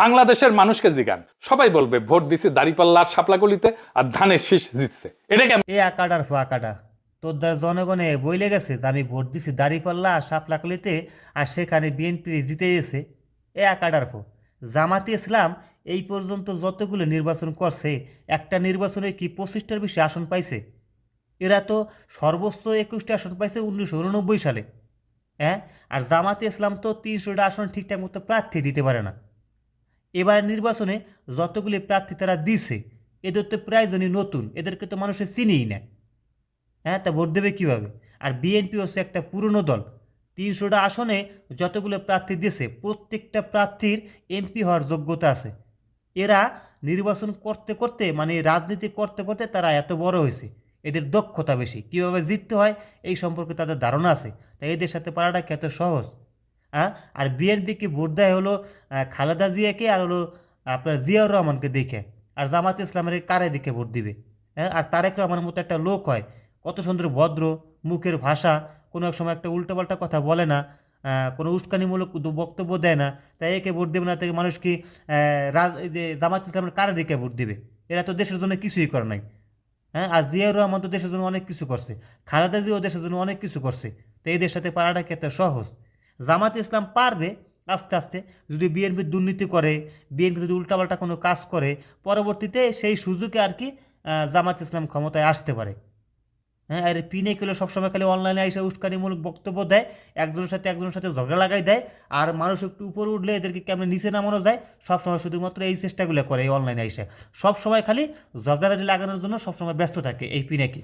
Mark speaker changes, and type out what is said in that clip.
Speaker 1: বাংলাদেশের মানুষকে জিগান, সবাই বলবে ভোট দিছে দাড়িপাল্লা আর শাপলাকলিতে আর ধানের শীষ জিতছে। এটা কেমন?
Speaker 2: এ আকাডার ফাঁকাটা তোর দ্বারা জনগণে বইলে গেছে যে আমি ভোট দিছি দাঁড়িপাল্লা আর সাপলাকলিতে, আর সেখানে বিএনপি জিতে গেছে। এ আকাডার ফো জামাতে ইসলাম এই পর্যন্ত যতগুলো নির্বাচন করছে, একটা নির্বাচনে কি 25টার বেশি আসন পাইছে? এরা তো সর্বোচ্চ 21টা আসন পাইছে 1989 সালে। হ্যাঁ, আর জামাতে ইসলাম তো 300টা আসন ঠিকঠাক মতো প্রার্থী দিতে পারে না। এবার নির্বাচনে যতগুলি প্রার্থী তারা দিছে, এদের তো প্রায়জনই নতুন, এদেরকে তো মানুষের চিনিই না। হ্যাঁ, তা ভোট দেবে কীভাবে? আর বিএনপি হচ্ছে একটা পুরনো দল, 300টা আসনে যতগুলো প্রার্থী দিয়েছে প্রত্যেকটা প্রার্থীর এমপি হওয়ার যোগ্যতা আছে। এরা নির্বাচন করতে করতে মানে রাজনীতি করতে করতে তারা এত বড় হয়েছে, এদের দক্ষতা বেশি, কীভাবে জিততে হয় এই সম্পর্কে তাদের ধারণা আছে। তাই এদের সাথে পারাটা কি এত সহজ? হ্যাঁ, আর বিএনপিকে ভোট দেয় হলো খালেদা জিয়াকে আর হলো আপনার জিয়াউর রহমানকে দেখে, আর জামাত ইসলামের কারে দেখে ভোট দিবে? হ্যাঁ, আর তারেক রহমানের মতো একটা লোক হয়, কত সুন্দর ভদ্র মুখের ভাষা, কোনো এক সময় একটা উল্টোপাল্টা কথা বলে না, কোনো উস্কানিমূলক বক্তব্য দেয় না, তাই একে ভোট দেবে না? থেকে মানুষ কি এই যে জামাত ইসলামের কারে দিকে ভোট দিবে? এরা তো দেশের জন্য কিছুই করে নাই। হ্যাঁ, আর জিয়াউর রহমান তো দেশের জন্য অনেক কিছু করছে, খালেদা জিয়াও দেশের জন্য অনেক কিছু করছে। তো এদের সাথে পারাটা কি এত সহজ? জামাত ইসলাম পারবে আস্তে আস্তে, যদি বিএনপি দুর্নীতি করে, বিএনপি যদি উল্টাপাল্টা কোনো কাজ করে, পরবর্তীতে সেই সুযোগে আর কি জামাত ইসলাম ক্ষমতায় আসতে পারে। হ্যাঁ, আর পিনেগুলো সবসময় খালি অনলাইনে এসে উস্কানিমূলক বক্তব্য দেয়, একজনের সাথে ঝগড়া লাগাই দেয়, আর মানুষ একটু উপরে উঠলে এদেরকে কেমন নিচে নামানো যায় সবসময় শুধুমাত্র এই চেষ্টাগুলো করে এই অনলাইনে এসে, সবসময় খালি ঝগড়াঝাটি লাগানোর জন্য সবসময় ব্যস্ত থাকে এই পিনেকি।